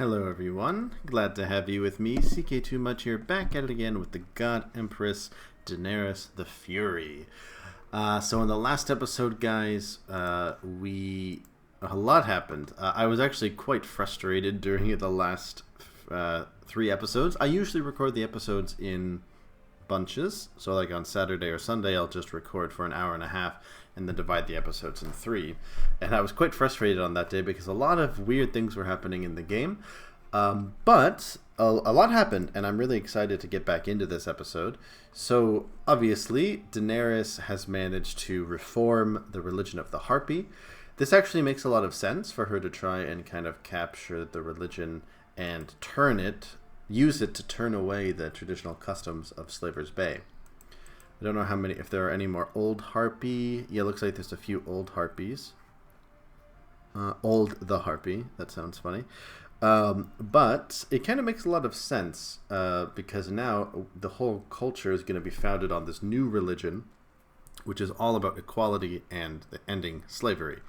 Hello everyone, glad to have you with me, CK2Much here, back at it again with the God Empress Daenerys the Fury. So in the last episode, guys, a lot happened. I was actually quite frustrated during the last 3 episodes. I usually record the episodes in bunches, so like on Saturday or Sunday I'll just record for an hour and a half and then divide the episodes in 3. And I was quite frustrated on that day because a lot of weird things were happening in the game. But a lot happened, and I'm really excited to get back into this episode. So obviously Daenerys has managed to reform the religion of the Harpy. This actually makes a lot of sense for her to try and kind of capture the religion and use it to turn away the traditional customs of Slaver's Bay. I don't know if there are any more old Harpy. Yeah, it looks like there's a few old Harpies. Old the Harpy, that sounds funny. But it kind of makes a lot of sense because now the whole culture is going to be founded on this new religion, which is all about equality and ending slavery.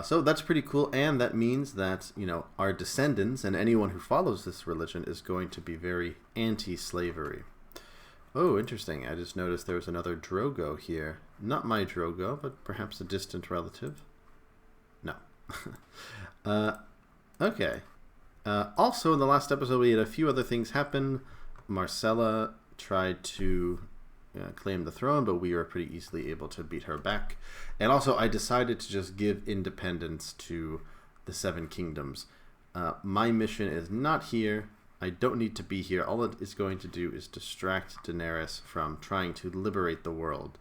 So that's pretty cool, and that means that, our descendants and anyone who follows this religion is going to be very anti-slavery. Oh, interesting. I just noticed there was another Drogo here. Not my Drogo, but perhaps a distant relative. No. Okay. Also, in the last episode, we had a few other things happen. Marcella tried to claim the throne, but we were pretty easily able to beat her back. And also, I decided to just give independence to the Seven Kingdoms. My mission is not here. I don't need to be here. All it is going to do is distract Daenerys from trying to liberate the world.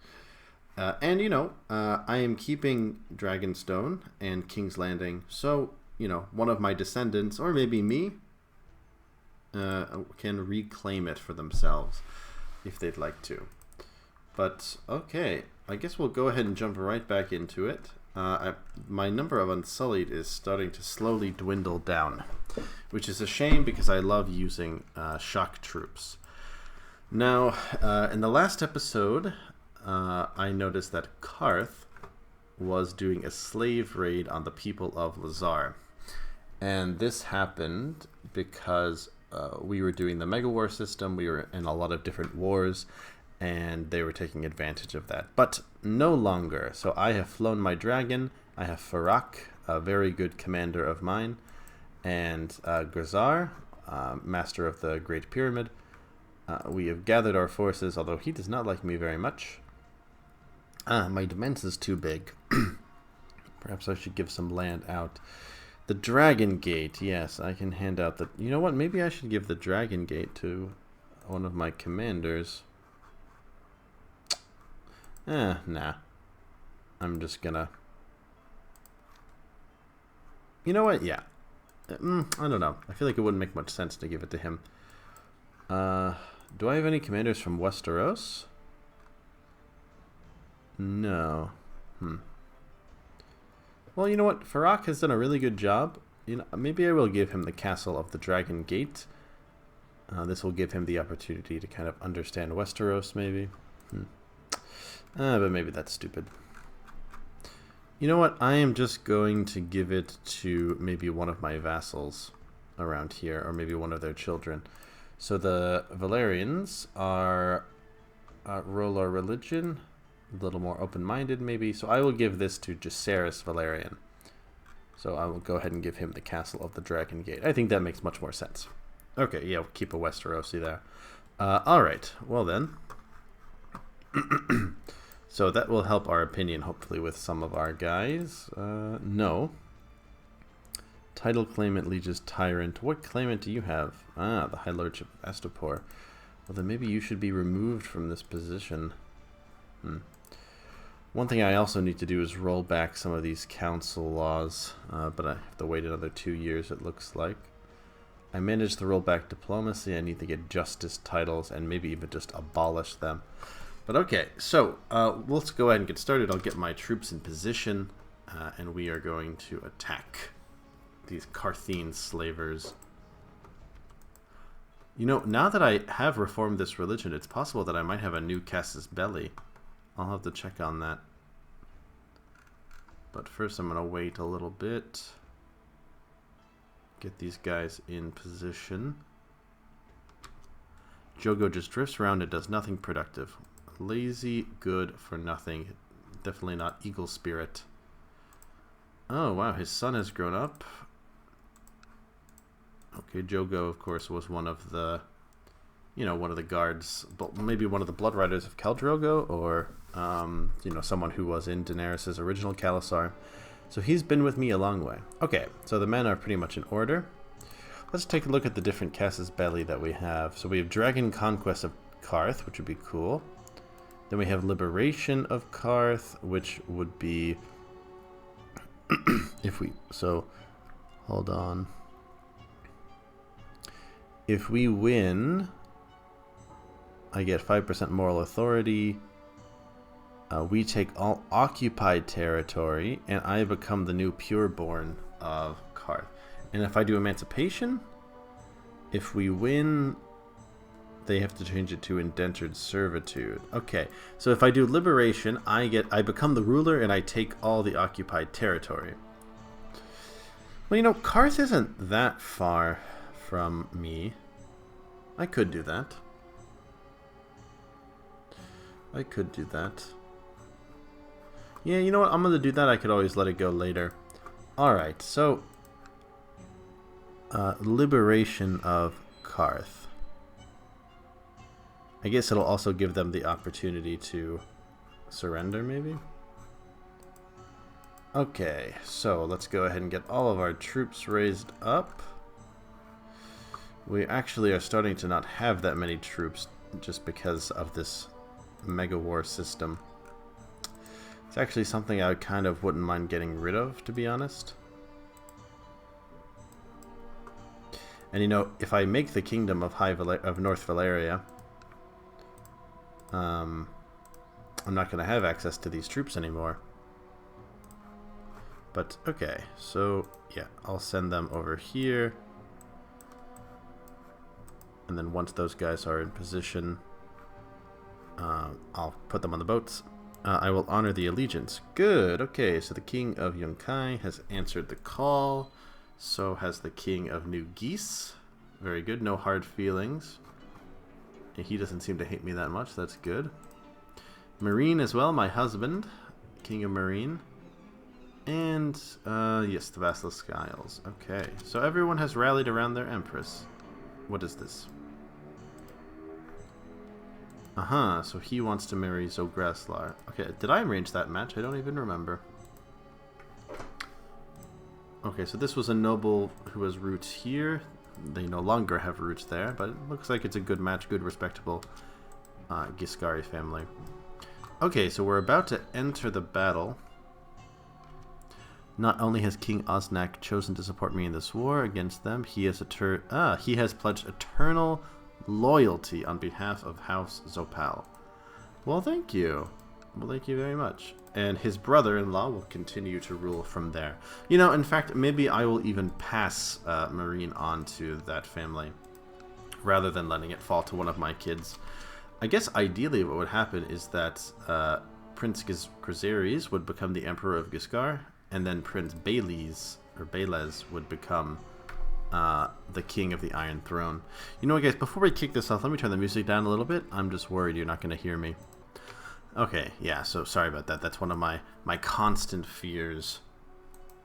I am keeping Dragonstone and King's Landing, so, one of my descendants, or maybe me, can reclaim it for themselves if they'd like to. But, okay, I guess we'll go ahead and jump right back into it. My number of Unsullied is starting to slowly dwindle down, which is a shame because I love using shock troops. Now, in the last episode, I noticed that Qarth was doing a slave raid on the people of Lhazar. And this happened because we were doing the Mega War system, we were in a lot of different wars, and they were taking advantage of that. But no longer. So I have flown my dragon. I have Farak, a very good commander of mine, and Lhazar, master of the Great Pyramid. We have gathered our forces, although he does not like me very much. My defense is too big. Perhaps I should give some land out. The Dragon Gate, yes, I can hand out the... You know what, maybe I should give the Dragon Gate to one of my commanders. Nah. I'm just gonna... You know what? Yeah. I don't know. I feel like it wouldn't make much sense to give it to him. Do I have any commanders from Westeros? No. Well, you know what? Farak has done a really good job. Maybe I will give him the Castle of the Dragon Gate. This will give him the opportunity to kind of understand Westeros, maybe. But maybe that's stupid. You know what? I am just going to give it to maybe one of my vassals around here, or maybe one of their children. So the Valerians are Rolar religion, a little more open-minded maybe. So I will give this to Jacaerys Valerian. So I will go ahead and give him the Castle of the Dragon Gate. I think that makes much more sense. Okay, yeah, we'll keep a Westerosi there. Alright, well then. So that will help our opinion, hopefully, with some of our guys. No. Title claimant, Liege's Tyrant. What claimant do you have? The High Lordship of Astapor. Well, then maybe you should be removed from this position. One thing I also need to do is roll back some of these council laws, but I have to wait another 2 years, it looks like. I managed to roll back diplomacy. I need to get justice titles and maybe even just abolish them. But okay, so let's go ahead and get started. I'll get my troops in position, and we are going to attack these Qarthine slavers. Now that I have reformed this religion, it's possible that I might have a new casus belli. I'll have to check on that. But first I'm going to wait a little bit. get these guys in position. Jogo just drifts around and does nothing productive. Lazy, good for nothing. Definitely not eagle spirit. Oh, wow, his son has grown up. Okay, Jogo, of course, was one of the, one of the guards, but maybe one of the Blood Riders of Khal Drogo, or, someone who was in Daenerys' original Khalasar. So he's been with me a long way. Okay, so the men are pretty much in order. Let's take a look at the different Casus Belli that we have. So we have Dragon Conquest of Qarth, which would be cool. Then we have Liberation of Qarth, which would be... hold on. If we win, I get 5% moral authority. We take all occupied territory, and I become the new pureborn of Qarth. And if I do Emancipation, if we win, they have to change it to Indentured Servitude. Okay, so if I do Liberation, I become the ruler, and I take all the occupied territory. Well, Qarth isn't that far from me. I could do that. Yeah, you know what? I'm going to do that. I could always let it go later. Alright, so... Liberation of Qarth. I guess it'll also give them the opportunity to surrender, maybe? Okay, so let's go ahead and get all of our troops raised up. We actually are starting to not have that many troops just because of this mega war system. It's actually something I kind of wouldn't mind getting rid of, to be honest. And if I make the kingdom of North Valyria, I'm not going to have access to these troops anymore. But okay, so yeah, I'll send them over here. And then once those guys are in position, I'll put them on the boats. I will honor the allegiance. Good, okay, so the King of Yunkai has answered the call. So has the King of New Geese. Very good, no hard feelings. He doesn't seem to hate me that much, that's good. Marine as well, my husband. King of Marine. And, yes, the Basilisk Isles. Okay, so everyone has rallied around their Empress. What is this? So he wants to marry Zograslar. Okay, did I arrange that match? I don't even remember. Okay, so this was a noble who has roots here. They no longer have roots there, but it looks like it's a good match, good, respectable Giscari family. Okay, so we're about to enter the battle. Not only has King Osnak chosen to support me in this war against them, he has pledged eternal loyalty on behalf of House Zopal. Well, thank you. Well, thank you very much. And his brother-in-law will continue to rule from there. In fact, maybe I will even pass Marine on to that family, rather than letting it fall to one of my kids. I guess ideally what would happen is that Prince Griseriz would become the Emperor of Giscard, and then Prince Baelez would become the King of the Iron Throne. You know what, guys, before we kick this off, let me turn the music down a little bit. I'm just worried you're not going to hear me. Okay, yeah, so sorry about that. That's one of my constant fears.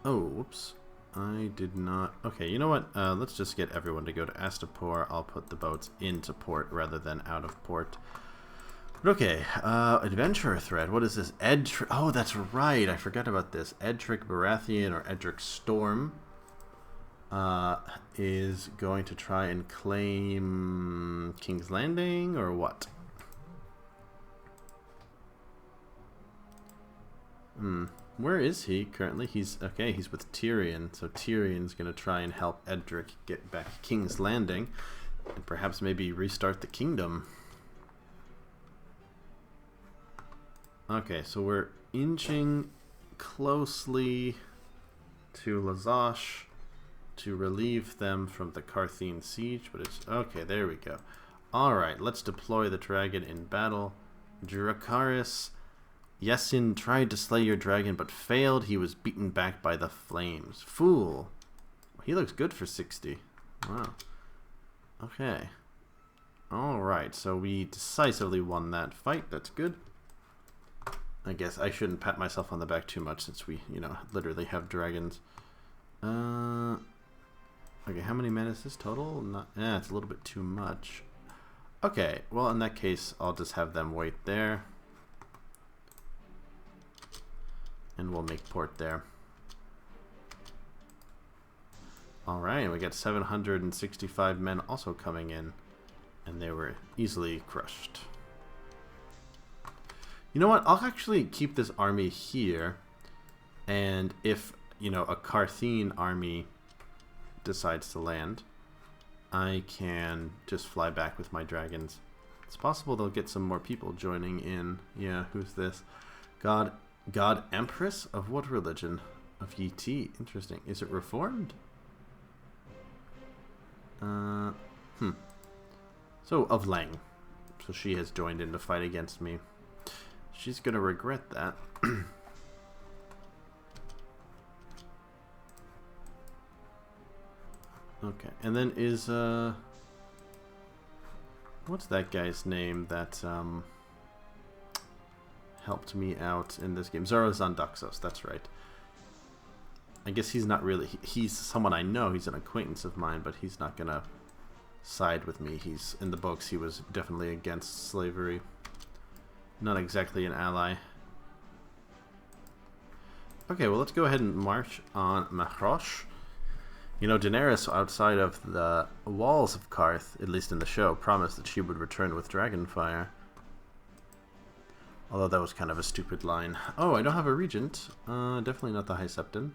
Oh, whoops. I did not... Okay, you know what? Let's just get everyone to go to Astapor. I'll put the boats into port rather than out of port. But okay, Adventurer Thread. What is this? Oh, that's right. I forgot about this. Edric Baratheon, or Edric Storm, is going to try and claim King's Landing, or what? Where is he currently? He's with Tyrion. So Tyrion's going to try and help Edric get back King's Landing and perhaps maybe restart the kingdom. Okay, so we're inching closely to Lhazar to relieve them from the Qarthine siege, but it's okay, there we go. Alright, let's deploy the dragon in battle. Dracarys Yesin tried to slay your dragon but failed. He was beaten back by the flames. Fool. he looks good for 60. Wow. Okay. Alright, so we decisively won that fight. That's good. I guess I shouldn't pat myself on the back too much since we, you know, literally have dragons. Okay, how many men is this total? Not, it's a little bit too much. Okay, well in that case, I'll just have them wait there. And we'll make port there. Alright, we got 765 men also coming in. And they were easily crushed. You know what? I'll actually keep this army here. And if, you know, a Qarthian army decides to land, I can just fly back with my dragons. It's possible they'll get some more people joining in. Yeah, who's this? God Empress? Of what religion? Of Yi. Interesting. Is it reformed? So, of Lang. So she has joined in to fight against me. She's gonna regret that. Okay, and then is, what's that guy's name that, helped me out in this game? Zorazandaxos, that's right. I guess he's not really, he's someone I know, he's an acquaintance of mine, but he's not gonna side with me. He's, in the books, he was definitely against slavery. Not exactly an ally. Okay, well let's go ahead and march on Mahrosh. You know, Daenerys, outside of the walls of Qarth, at least in the show, promised that she would return with dragonfire. Although that was kind of a stupid line. Oh, I don't have a regent. Definitely not the High Septon.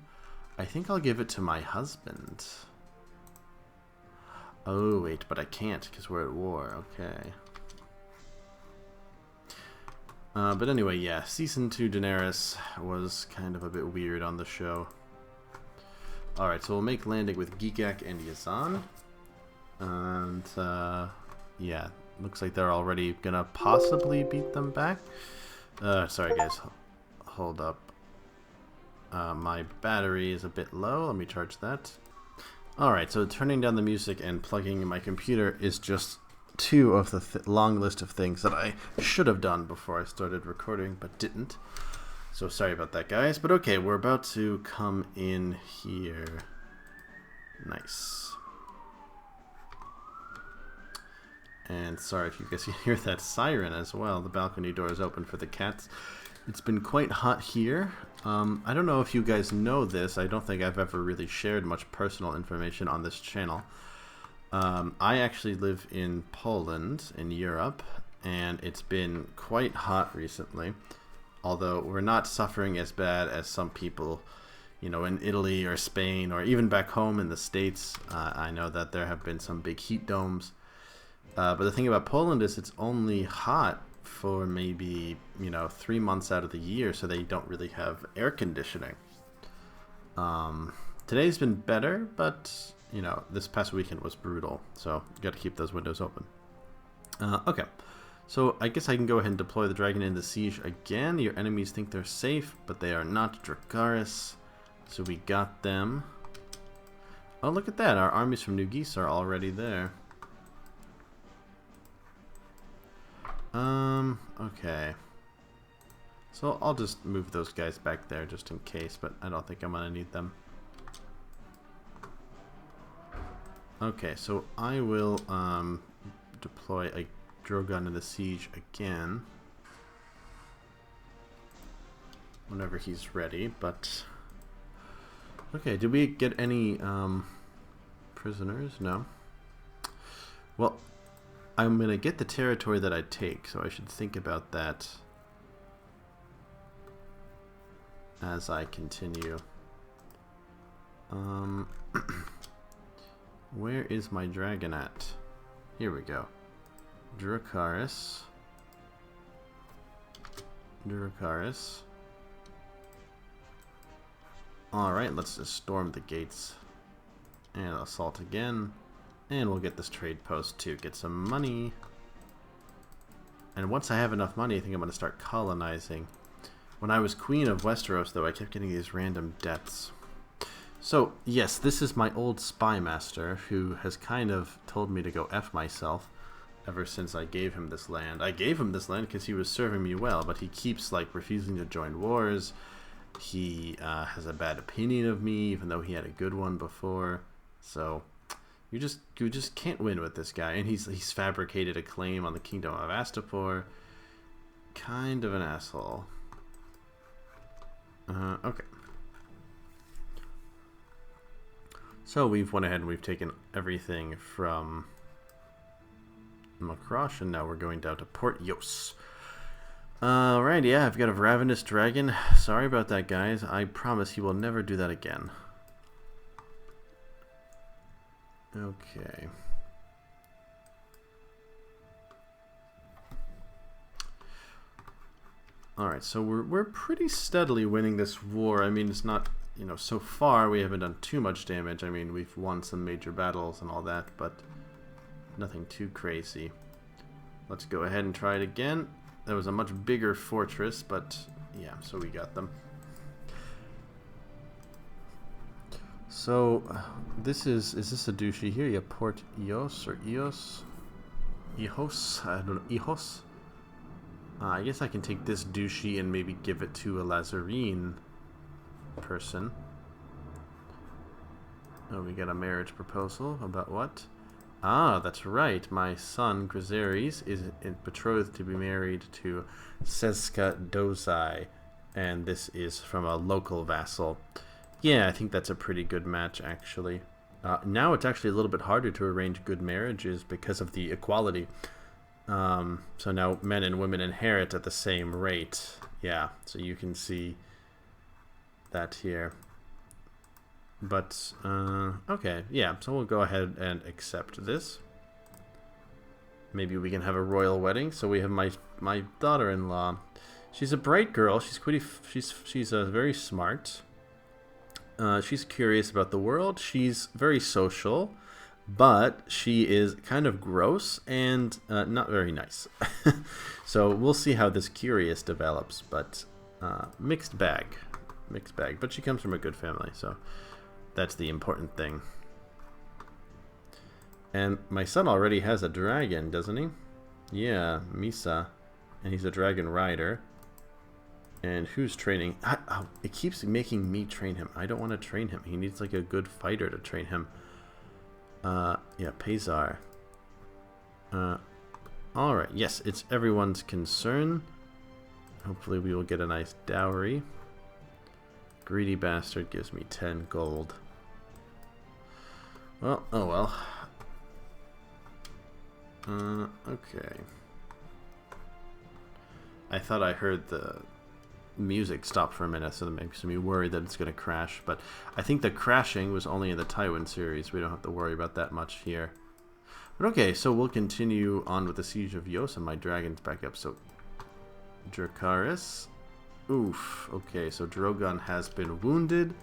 I think I'll give it to my husband. Oh, wait, but I can't because we're at war. Okay. But anyway, yeah, Season 2 Daenerys was kind of a bit weird on the show. Alright, so we'll make landing with Gigak and Yazan. And, yeah, looks like they're already gonna possibly beat them back. Sorry guys, hold up. My battery is a bit low, let me charge that. Alright, so turning down the music and plugging in my computer is just two of the long list of things that I should have done before I started recording, but didn't. So sorry about that, guys. But okay, we're about to come in here. Nice. And sorry if you guys can hear that siren as well. The balcony door is open for the cats. It's been quite hot here. I don't know if you guys know this. I don't think I've ever really shared much personal information on this channel. I actually live in Poland, in Europe, and it's been quite hot recently. Although we're not suffering as bad as some people, you know, in Italy or Spain or even back home in the States. I know that there have been some big heat domes. But the thing about Poland is it's only hot for maybe, you know, 3 months out of the year, so they don't really have air conditioning. Today's been better, but, you know, this past weekend was brutal, so you got to keep those windows open. Okay. So I guess I can go ahead and deploy the dragon into siege again. Your enemies think they're safe, but they are not. Dracarys. So we got them. Oh, look at that. Our armies from New Geese are already there. Okay. So I'll just move those guys back there just in case, but I don't think I'm going to need them. Okay, so I will deploy a Drogon in the siege again whenever he's ready, but okay, did we get any prisoners? No. Well, I'm gonna get the territory that I take, so I should think about that as I continue. Where is my dragon at? Here we go. Dracarys. Alright, let's just storm the gates and assault again. And we'll get this trade post to get some money. And once I have enough money, I think I'm going to start colonizing. When I was Queen of Westeros, though, I kept getting these random debts. So, yes, this is my old spy master who has kind of told me to go F myself ever since I gave him this land. I gave him this land because he was serving me well, but he keeps, like, refusing to join wars. He has a bad opinion of me, even though he had a good one before. So, you just can't win with this guy. And he's fabricated a claim on the Kingdom of Astapor. Kind of an asshole. Okay. So we've went ahead and we've taken everything from Macrosh, and now we're going down to Port Yos. Alright, yeah, I've got a ravenous dragon. Sorry about that, guys. I promise he will never do that again. Okay. Alright, so we're pretty steadily winning this war. I mean, it's not, you know, so far we haven't done too much damage. I mean, we've won some major battles and all that, but nothing too crazy. Let's go ahead and try it again. That was a much bigger fortress, but yeah, so we got them. So, is this a duchy here? Yeah, Port Eos or Eos? Eos? I don't know. Eos? I guess I can take this duchy and maybe give it to a Lhazareen person. Oh, we got a marriage proposal. About what? Ah, that's right. My son, Grizaries, is betrothed to be married to Seska Dozai. And this is from a local vassal. Yeah, I think that's a pretty good match, actually. Now it's actually a little bit harder to arrange good marriages because of the equality. So now men and women inherit at the same rate. Yeah, so you can see that here. But, okay, yeah, so we'll go ahead and accept this. Maybe we can have a royal wedding. So we have my daughter-in-law. She's a bright girl. She's very smart. She's curious about the world. She's very social. But she is kind of gross and not very nice. So we'll see how this curious develops. But mixed bag. Mixed bag. But she comes from a good family, so that's the important thing. And my son already has a dragon, doesn't he? Yeah, Misa. And he's a dragon rider. And who's training? It keeps making me train him. I don't want to train him. He needs like a good fighter to train him. Yeah, Pazar. Alright, yes, it's everyone's concern. Hopefully we will get a nice dowry. Greedy bastard gives me 10 gold. Well, oh well. Okay. I thought I heard the music stop for a minute, so that makes me worried that it's going to crash. But I think the crashing was only in the Tywin series. We don't have to worry about that much here. But okay, so we'll continue on with the Siege of Yos, and my dragon's back up. So, Dracarys. Oof. Okay, so Drogon has been wounded.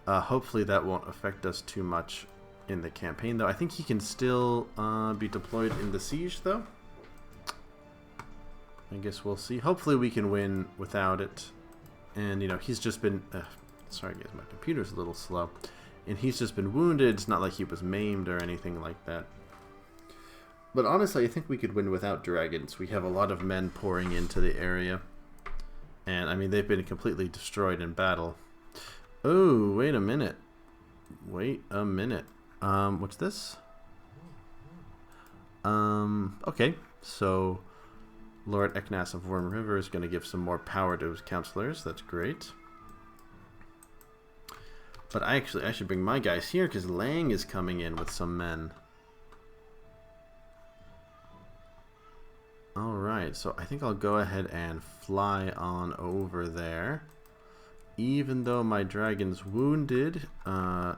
Hopefully that won't affect us too much in the campaign, though. I think he can still be deployed in the siege, though. I guess we'll see. Hopefully we can win without it. And, you know, he's just been... sorry, guys, my computer's a little slow. And he's just been wounded. It's not like he was maimed or anything like that. But honestly, I think we could win without dragons. We have a lot of men pouring into the area. And, I mean, they've been completely destroyed in battle. Oh, wait a minute. Wait a minute. What's this? Okay, so Lord Eknas of Worm River is going to give some more power to his counselors. That's great. But I should bring my guys here because Lang is coming in with some men. Alright, so I think I'll go ahead and fly on over there. Even though my dragon's wounded, I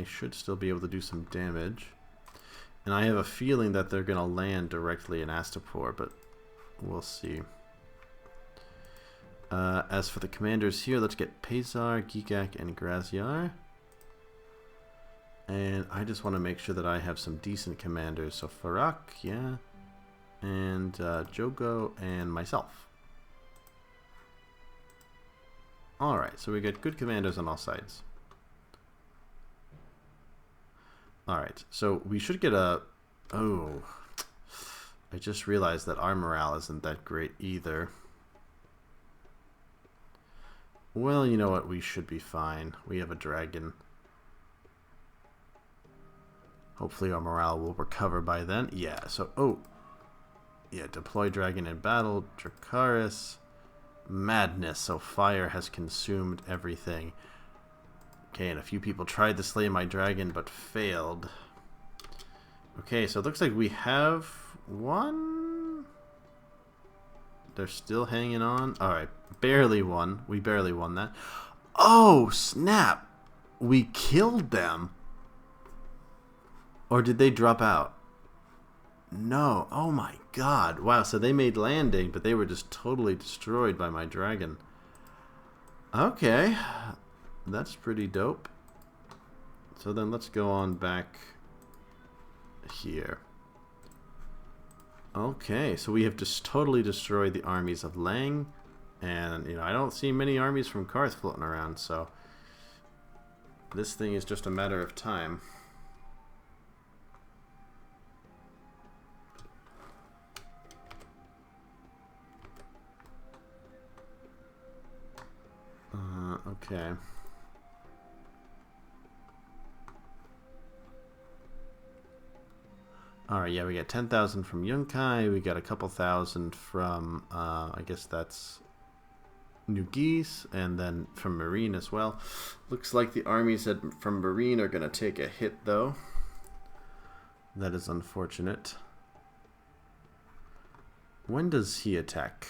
should still be able to do some damage. And I have a feeling that they're going to land directly in Astapor, but we'll see. As for the commanders here, let's get Pazar, Gigak, and Graziar. And I just want to make sure that I have some decent commanders. So Farak, yeah. And Jogo and myself. Alright, so we got good commanders on all sides. Alright, so we should get a... Oh, I just realized that our morale isn't that great either. Well, you know what? We should be fine. We have a dragon. Hopefully our morale will recover by then. Yeah, so... Oh. Yeah, deploy dragon in battle. Dracarys. Madness. So fire has consumed everything. Okay, and a few people tried to slay my dragon, but failed. Okay, so it looks like we have one. They're still hanging on. Alright, barely won. We barely won that. Oh, snap! We killed them. Or did they drop out? No. Oh my god. Wow, so they made landing, but they were just totally destroyed by my dragon. Okay. That's pretty dope. So then let's go on back here. Okay, so we have just totally destroyed the armies of Lang. And, you know, I don't see many armies from Qarth floating around, so this thing is just a matter of time. Okay. Alright, yeah, we got 10,000 from Yunkai, we got a couple thousand from, I guess that's New Geese, and then from Marine as well. Looks like the armies from Marine are going to take a hit, though. That is unfortunate. When does he attack?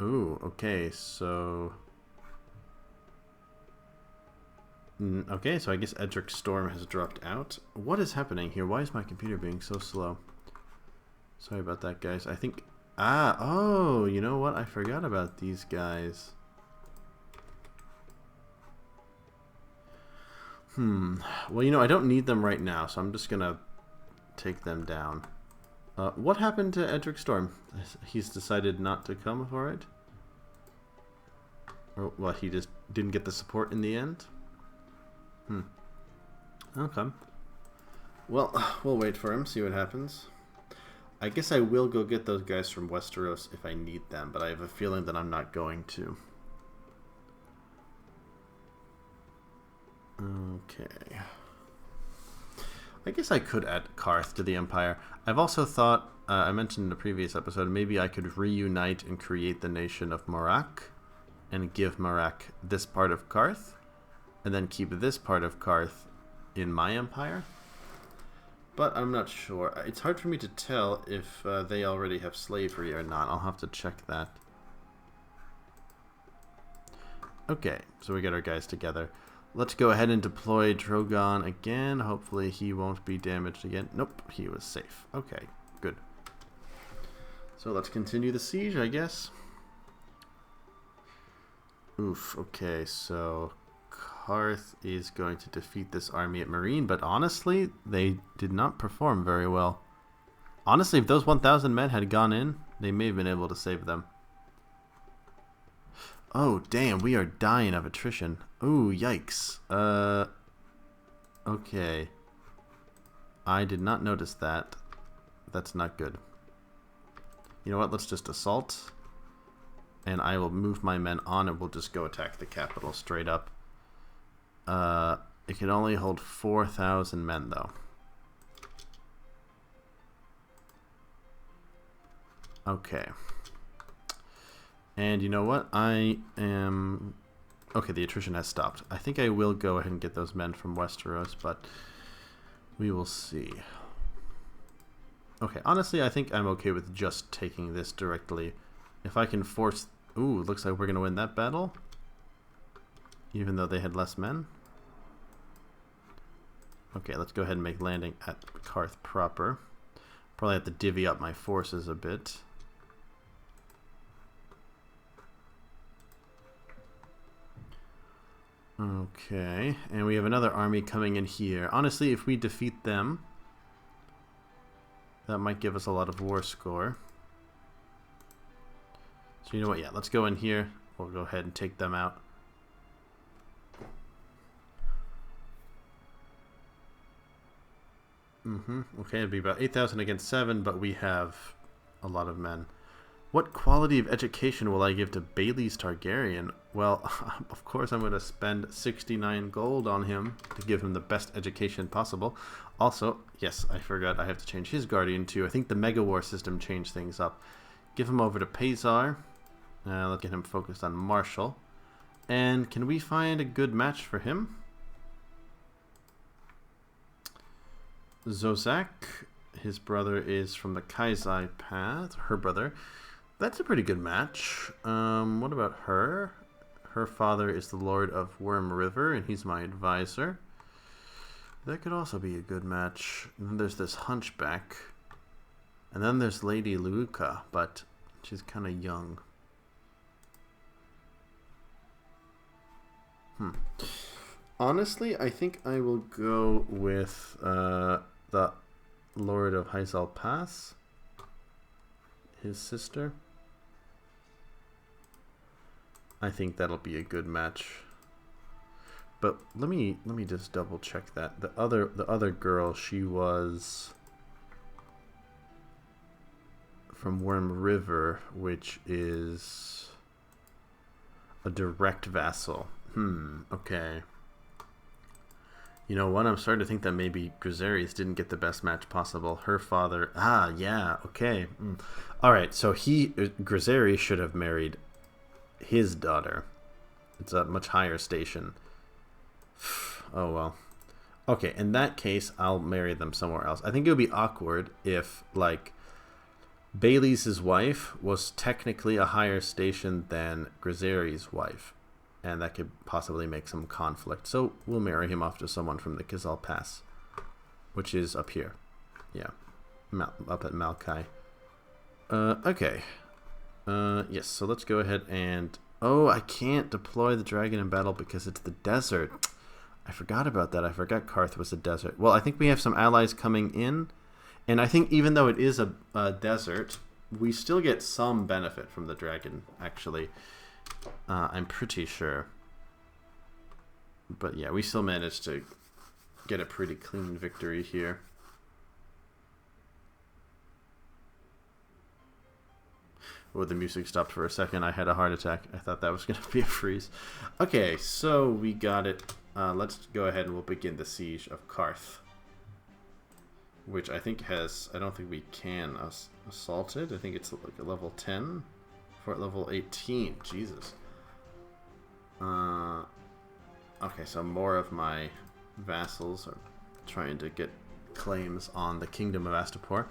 Ooh, okay, so... Okay, so I guess Edric Storm has dropped out. What is happening here? Why is my computer being so slow? Sorry about that, guys. I think... Ah, oh, you know what? I forgot about these guys. Well, you know, I don't need them right now, so I'm just gonna take them down. What happened to Edric Storm? He's decided not to come for it? Or what, he just didn't get the support in the end? Okay. Well, we'll wait for him, see what happens. I guess I will go get those guys from Westeros if I need them, but I have a feeling that I'm not going to. Okay. I guess I could add Qarth to the Empire. I've also thought, I mentioned in the previous episode, maybe I could reunite and create the nation of Morak and give Morak this part of Qarth, and then keep this part of Qarth in my empire. But I'm not sure. It's hard for me to tell if they already have slavery or not. I'll have to check that. Okay, so we get our guys together. Let's go ahead and deploy Drogon again. Hopefully he won't be damaged again. Nope, he was safe. Okay, good. So let's continue the siege, I guess. Oof, okay, so Qarth is going to defeat this army at Marine, but honestly, they did not perform very well. Honestly, if those 1,000 men had gone in, they may have been able to save them. Oh, damn, we are dying of attrition. Ooh, yikes. Okay. I did not notice that. That's not good. You know what, let's just assault. And I will move my men on and we'll just go attack the capital straight up. It can only hold 4,000 men, though. Okay. And you know what? I am... Okay, the attrition has stopped. I think I will go ahead and get those men from Westeros, but we will see. Okay, honestly, I think I'm okay with just taking this directly. If I can force... Ooh, looks like we're going to win that battle. Even though they had less men. Okay, let's go ahead and make landing at Qarth proper. Probably have to divvy up my forces a bit. Okay, and we have another army coming in here. Honestly, if we defeat them, that might give us a lot of war score. So you know what, yeah, let's go in here. We'll go ahead and take them out. Okay, it'd be about 8,000 against 7, but we have a lot of men. What quality of education will I give to Bailey's Targaryen? Well, of course I'm going to spend 69 gold on him to give him the best education possible. Also, yes, I forgot I have to change his guardian too. I think the Mega War system changed things up. Give him over to Pazar. Let's get him focused on Marshall. And can we find a good match for him? Zozak, his brother is from the Kaizai path, her brother. That's a pretty good match. What about her? Her father is the Lord of Worm River, and he's my advisor. That could also be a good match. And then there's this Hunchback. And then there's Lady Luca, but she's kind of young. Honestly, I think I will go with the Lord of Haizal Pass, his sister. I think that'll be a good match. But let me just double check that. The other girl, she was from Worm River, which is a direct vassal. Okay. You know what? I'm starting to think that maybe Griserius didn't get the best match possible. Her father... yeah, okay. Alright, so Griserius should have married his daughter. It's a much higher station. Oh, well. Okay, in that case, I'll marry them somewhere else. I think it would be awkward if, like, Bailey's wife was technically a higher station than Griserius' wife. And that could possibly make some conflict. So we'll marry him off to someone from the Kizal Pass, which is up here. Yeah, up at Malkai. Okay. Yes, so let's go ahead and... Oh, I can't deploy the dragon in battle because it's the desert. I forgot about that. I forgot Qarth was a desert. Well, I think we have some allies coming in. And I think even though it is a desert, we still get some benefit from the dragon, actually. I'm pretty sure. But yeah, we still managed to get a pretty clean victory here. Oh, the music stopped for a second. I had a heart attack. I thought that was going to be a freeze. Okay, so we got it. Let's go ahead and we'll begin the siege of Qarth. Which I think has... I don't think we can assault it. I think it's like a level 10. At level 18. Jesus. Okay, so more of my vassals are trying to get claims on the Kingdom of Astapor.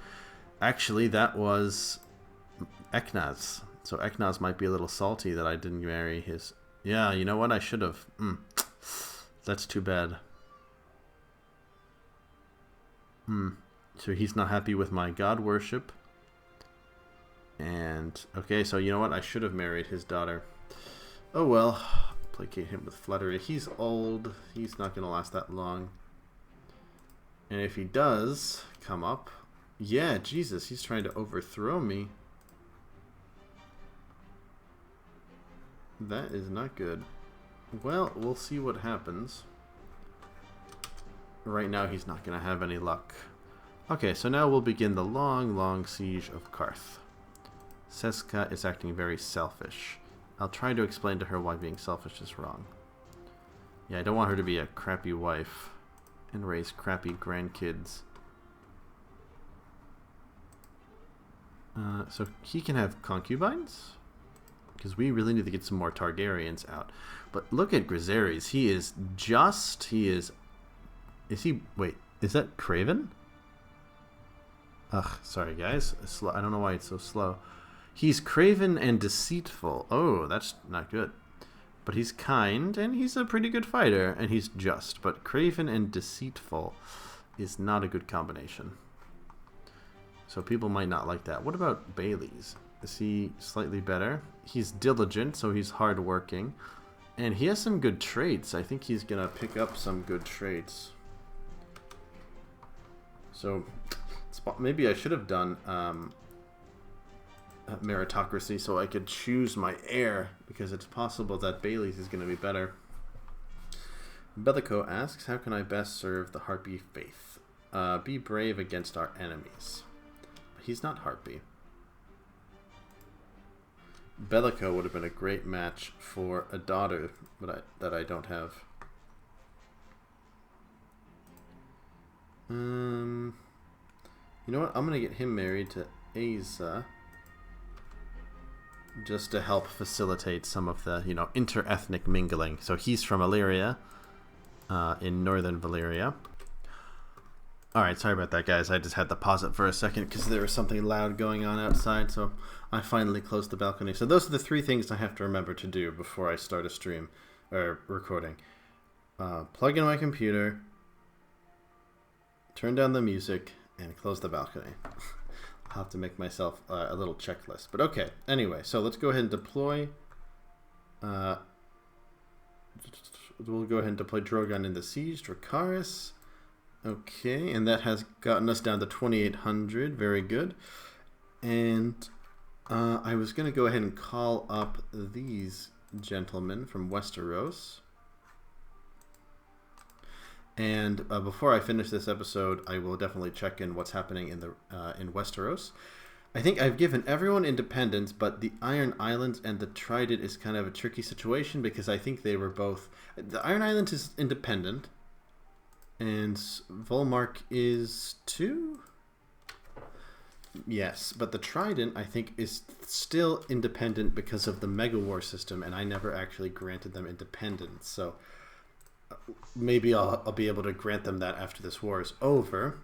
Actually, that was Eknaz. So Eknaz might be a little salty that I didn't marry his... Yeah, you know what? I should have. That's too bad. So he's not happy with my god worship. And, okay, so you know what? I should have married his daughter. Oh well. Placate him with flattery. He's old. He's not going to last that long. And if he does come up... Yeah, Jesus, he's trying to overthrow me. That is not good. Well, we'll see what happens. Right now, he's not going to have any luck. Okay, so now we'll begin the long, long siege of Qarth. Seska is acting very selfish. I'll try to explain to her why being selfish is wrong. Yeah, I don't want her to be a crappy wife and raise crappy grandkids. So he can have concubines? Because we really need to get some more Targaryens out. But look at Griserius. He is just... He is... Is he... Wait, is that Craven? Ugh, sorry guys. I don't know why it's so slow. He's craven and deceitful. Oh, that's not good. But he's kind, and he's a pretty good fighter, and he's just. But craven and deceitful is not a good combination. So people might not like that. What about Bailey's? Is he slightly better? He's diligent, so he's hardworking. And he has some good traits. I think he's going to pick up some good traits. So maybe I should have done... meritocracy so I could choose my heir, because it's possible that Bailey's is going to be better. Bellico asks, how can I best serve the Harpy faith? be brave against our enemies. He's not Harpy. Bellico would have been a great match for a daughter, but that I don't have. You know what? I'm gonna get him married to Asa, just to help facilitate some of the, inter-ethnic mingling. So he's from Illyria, in northern Valyria. Alright, sorry about that, guys. I just had to pause it for a second because there was something loud going on outside, so I finally closed the balcony. So those are the 3 things I have to remember to do before I start a stream, or recording. Plug in my computer, turn down the music, and close the balcony. I'll have to make myself a little checklist. But okay, anyway, so let's go ahead and deploy. We'll go ahead and deploy Drogon in the siege, Dracarys. Okay, and that has gotten us down to 2,800. Very good. And I was going to go ahead and call up these gentlemen from Westeros. And before I finish this episode, I will definitely check in what's happening in Westeros. I think I've given everyone independence, but the Iron Islands and the Trident is kind of a tricky situation because I think they were both... The Iron Islands is independent, and Volmark is too? Yes, but the Trident, I think, is still independent because of the Mega War system, and I never actually granted them independence, so... Maybe I'll be able to grant them that after this war is over.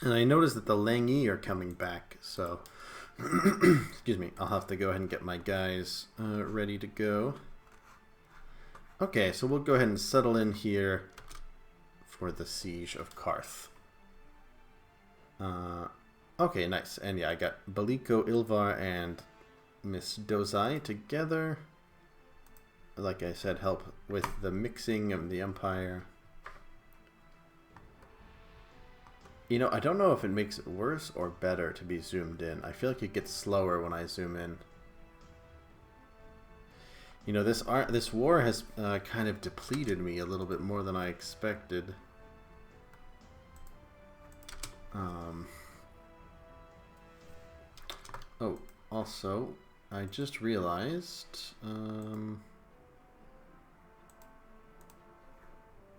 And I noticed that the Langi are coming back, so excuse me, I'll have to go ahead and get my guys ready to go. Okay, so we'll go ahead and settle in here for the siege of Qarth. Okay, nice. And yeah, I got Bellico, Ilvar, and Miss Dozai together. Like I said, help with the mixing of the Empire. I don't know if it makes it worse or better to be zoomed in. I feel like it gets slower when I zoom in. This war has kind of depleted me a little bit more than I expected. Oh, also, I just realized...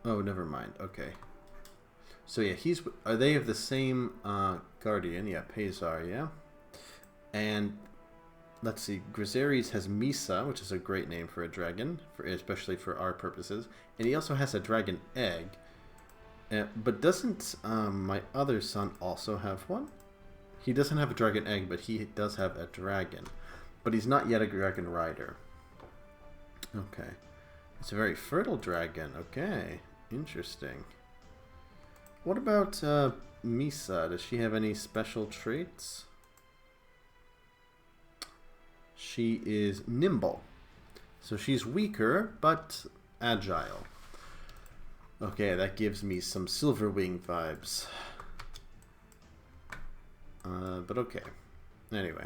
Oh, never mind. Okay. So yeah, they have the same guardian, yeah, Pazar, yeah. And let's see, Griseries has Misa, which is a great name for a dragon, especially for our purposes. And he also has a dragon egg. But doesn't my other son also have one? He doesn't have a dragon egg, but he does have a dragon. But he's not yet a dragon rider. Okay. It's a very fertile dragon. Okay. Interesting. What about Misa? Does she have any special traits? She is nimble. So she's weaker, but agile. Okay, that gives me some Silverwing vibes. But okay. Anyway.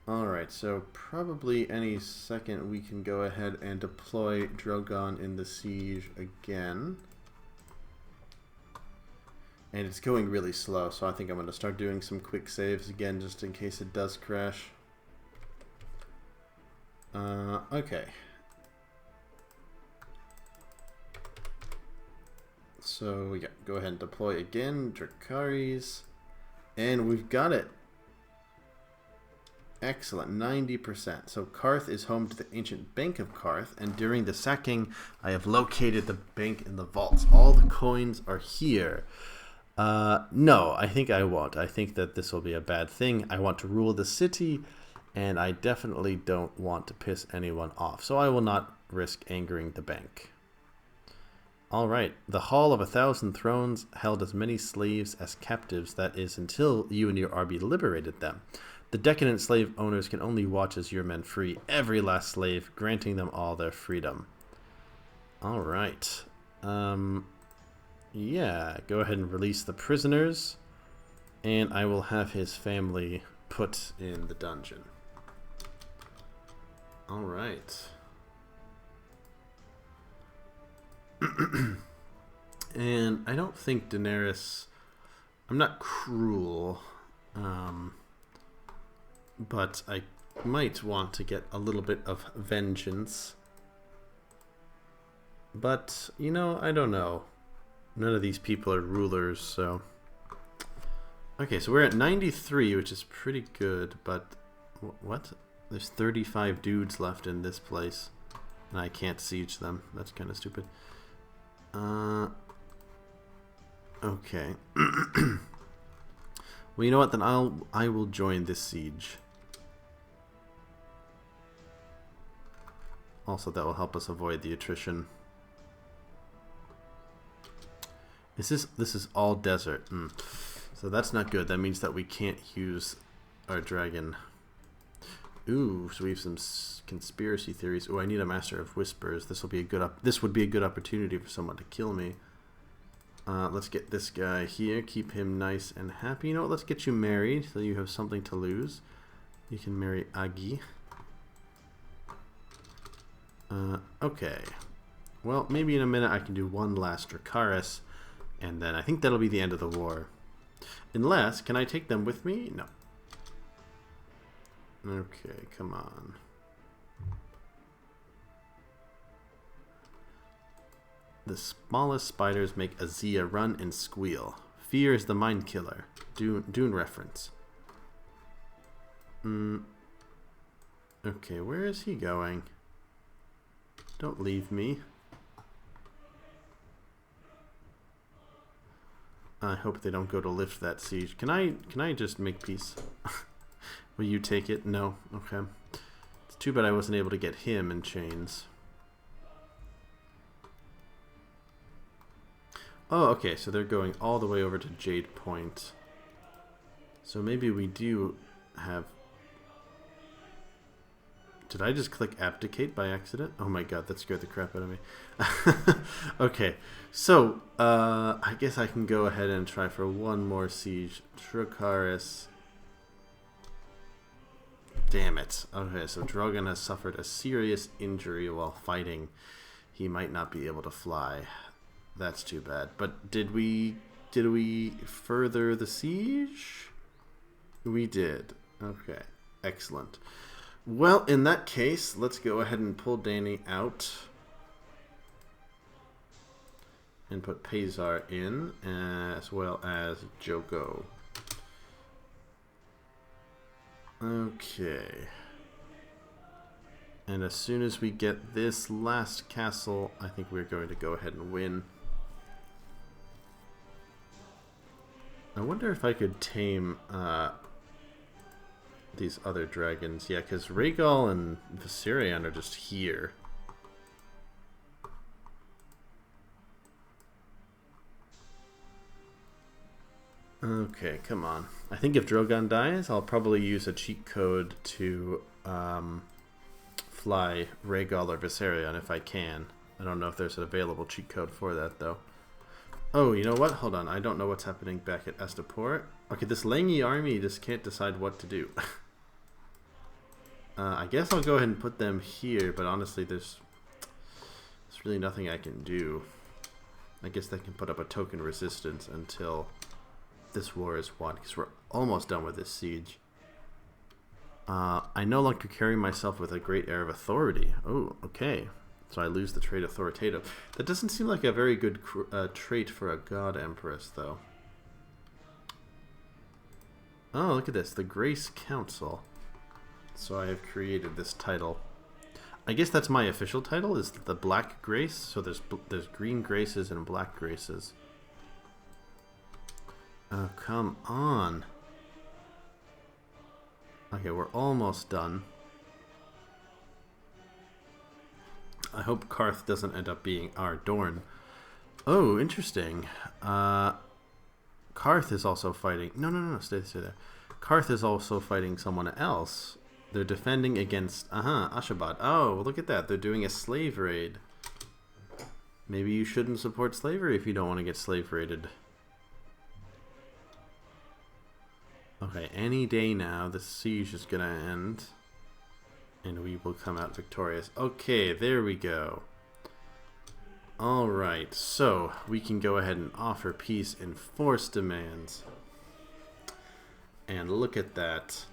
Alright, so probably any second we can go ahead and deploy Drogon in the siege again. And it's going really slow, so I think I'm going to start doing some quick saves again just in case it does crash. Okay. So, yeah, go ahead and deploy again, Dracarys. And we've got it. Excellent, 90%. So Qarth is home to the ancient Bank of Qarth, and during the sacking, I have located the bank in the vaults. All the coins are here. No, I think I won't. I think that this will be a bad thing. I want to rule the city, and I definitely don't want to piss anyone off, so I will not risk angering the bank. Alright, the Hall of 1,000 Thrones held as many slaves as captives, that is, until you and your army liberated them. The decadent slave owners can only watch as your men free every last slave, granting them all their freedom. Alright. Yeah, go ahead and release the prisoners, and I will have his family put in the dungeon. Alright. And I don't think Daenerys... I'm not cruel, but I might want to get a little bit of vengeance. But, you know, I don't know. None of these people are rulers, so... Okay, so we're at 93, which is pretty good, but... What? There's 35 dudes left in this place, and I can't siege them. That's kind of stupid. Okay. Well, you know what? Then I will join this siege. Also, that will help us avoid the attrition. This is all desert. So that's not good. That means that we can't use our dragon. Ooh, so we have some conspiracy theories. Ooh, I need a Master of Whispers. This would be a good opportunity for someone to kill me. Let's get this guy here. Keep him nice and happy. You know what? Let's get you married so you have something to lose. You can marry Agi. Okay. Well, maybe in a minute I can do one last Dracarys, and then I think that'll be the end of the war. Unless, can I take them with me? No. Okay, come on. The smallest spiders make Azia run and squeal. Fear is the mind killer. Dune reference. Okay, where is he going? Don't leave me. I hope they don't go to lift that siege. Can I just make peace? Will you take it? No. Okay. It's too bad I wasn't able to get him in chains. Oh, okay, so they're going all the way over to Jade Point. So maybe we do have... Did I just click abdicate by accident? Oh my god, that scared the crap out of me. Okay, so I guess I can go ahead and try for one more siege. Dracarys. Damn it. Okay, so Drogon has suffered a serious injury while fighting. He might not be able to fly. That's too bad. But did we further the siege? We did. Okay, excellent. Well, in that case, let's go ahead and pull Dany out and put Pazar in, as well as Joko. Okay. And as soon as we get this last castle, I think we're going to go ahead and win. I wonder if I could tame these other dragons. Yeah, because Rhaegal and Viserion are just here. Okay, come on. I think if Drogon dies, I'll probably use a cheat code to fly Rhaegal or Viserion if I can. I don't know if there's an available cheat code for that, though. Oh, you know what? Hold on. I don't know what's happening back at Astapor. Okay, this Langy army just can't decide what to do. I guess I'll go ahead and put them here, but honestly, there's really nothing I can do. I guess they can put up a token resistance until this war is won, because we're almost done with this siege. I no longer carry myself with a great air of authority. Oh, okay. So I lose the trait authoritative. That doesn't seem like a very good trait for a god empress, though. Oh, look at this. The Grace Council. So I have created this title. I guess that's my official title, is the Black Grace. So there's green graces and black graces. Oh, come on. Okay, we're almost done. I hope Qarth doesn't end up being our Dorne. Oh, interesting. Qarth is also fighting... No, stay there. Qarth is also fighting someone else. They're defending against... Ashabad. Oh, look at that. They're doing a slave raid. Maybe you shouldn't support slavery if you don't want to get slave raided. Okay, any day now, the siege is going to end. And we will come out victorious. Okay, there we go. Alright, so we can go ahead and offer peace and force demands. And look at that.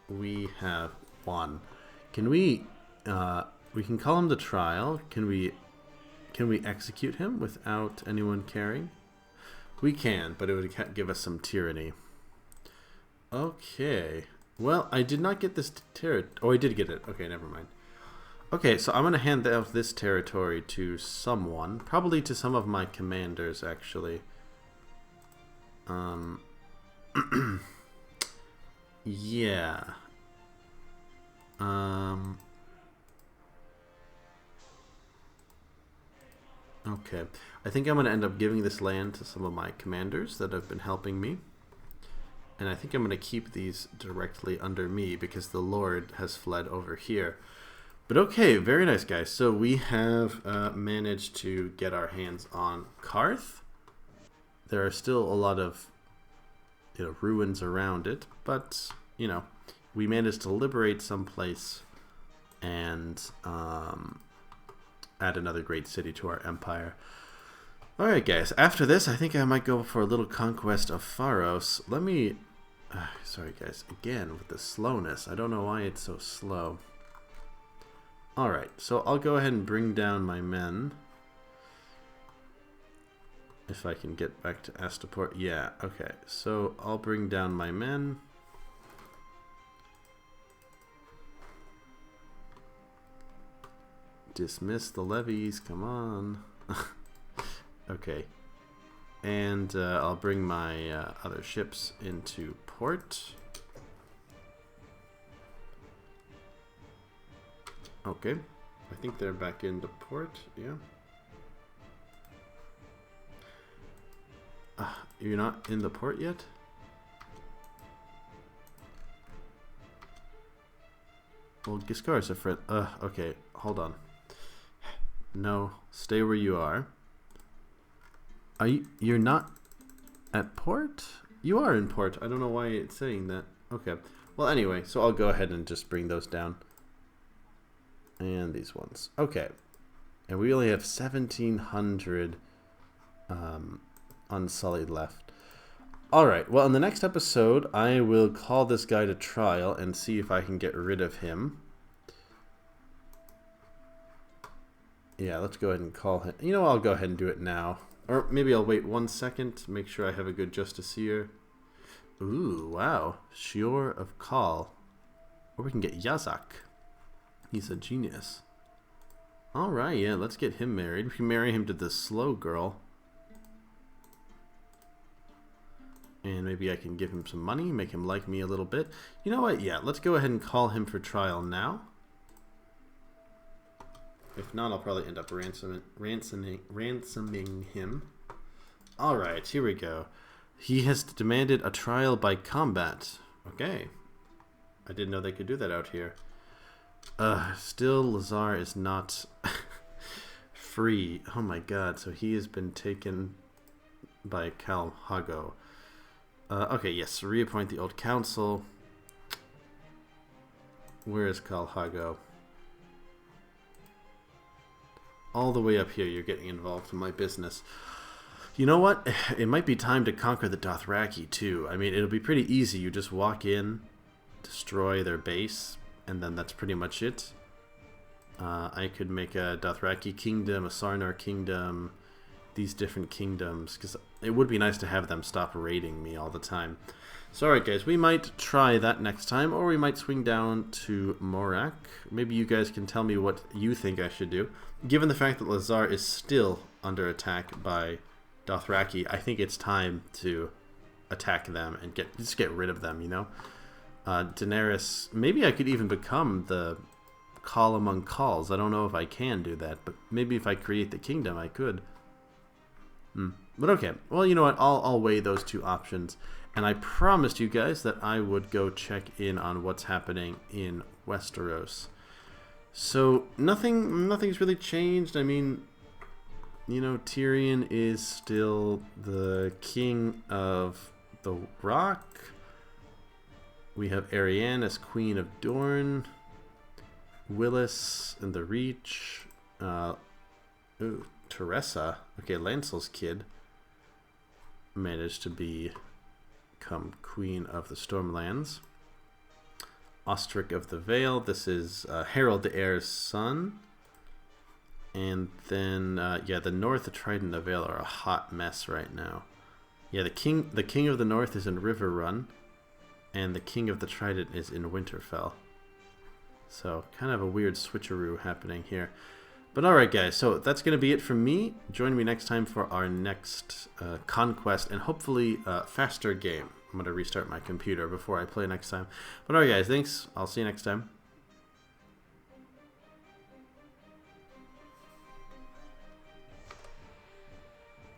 We have one. Can we can call him to trial. Can we execute him without anyone caring? We can, but it would give us some tyranny. Okay. Well, I did not get this territory. Oh, I did get it. Okay, never mind. Okay, so I'm going to hand out this territory to someone. Probably to some of my commanders, actually. Yeah. Okay. I think I'm going to end up giving this land to some of my commanders that have been helping me. And I think I'm going to keep these directly under me because the Lord has fled over here. But okay, very nice, guys. So we have managed to get our hands on Qarth. There are still a lot of ruins around it, but we managed to liberate some place and add another great city to our empire. Alright guys, after this I think I might go for a little conquest of Pharos. Let me... sorry guys, again with the slowness. I don't know why it's so slow. Alright, so I'll go ahead and bring down my men. If I can get back to Astapor. Yeah, okay. So I'll bring down my men. Dismiss the levies, come on. Okay. And I'll bring my other ships into port. Okay. I think they're back into port, yeah. You're not in the port yet? Well, Giscar's a friend. Okay, hold on. No, stay where you are. You're not at port? You are in port. I don't know why it's saying that. Okay. Well, anyway, so I'll go ahead and just bring those down. And these ones. Okay. And we only have 1,700 unsullied left. Alright, well in the next episode I will call this guy to trial and see if I can get rid of him. Yeah, let's go ahead and call him. You know, I'll go ahead and do it now. Or maybe I'll wait 1 second to make sure I have a good justiciar. Ooh, wow. Shior of Khal. Or we can get Yazak. He's a genius. Alright, yeah, let's get him married. We can marry him to the slow girl. And maybe I can give him some money, make him like me a little bit. You know what? Yeah, let's go ahead and call him for trial now. If not, I'll probably end up ransoming him. Alright, here we go. He has demanded a trial by combat. Okay. I didn't know they could do that out here. Still, Lhazar is not free. Oh my god, so he has been taken by Cal Hago. Okay, yes, reappoint the old council. Where is Cal Hago? All the way up here, you're getting involved in my business. You know what? It might be time to conquer the Dothraki, too. I mean, it'll be pretty easy. You just walk in, destroy their base, and then that's pretty much it. I could make a Dothraki kingdom, a Sarnar kingdom, these different kingdoms, because it would be nice to have them stop raiding me all the time. So alright guys, we might try that next time, or we might swing down to Morak. Maybe you guys can tell me what you think I should do. Given the fact that Lhazar is still under attack by Dothraki, I think it's time to attack them and just get rid of them, you know? Daenerys, maybe I could even become the Khal among Khals. I don't know if I can do that, but maybe if I create the kingdom, I could. But okay, well, you know what? I'll weigh those two options. And I promised you guys that I would go check in on what's happening in Westeros. So nothing's really changed. I mean, you know, Tyrion is still the king of the Rock. We have Arianne as Queen of Dorne. Willis and the Reach. Ooh, Teresa. Okay, Lancel's kid managed to become Queen of the Stormlands. Ostric of the Vale. This is Harold the Heir's son. And then, yeah, the North, the Trident, and the Vale are a hot mess right now. Yeah, the king of the North is in Riverrun, and the King of the Trident is in Winterfell. So, kind of a weird switcheroo happening here. But alright guys, so that's going to be it from me. Join me next time for our next conquest, and hopefully faster game. I'm going to restart my computer before I play next time. But alright guys, thanks. I'll see you next time.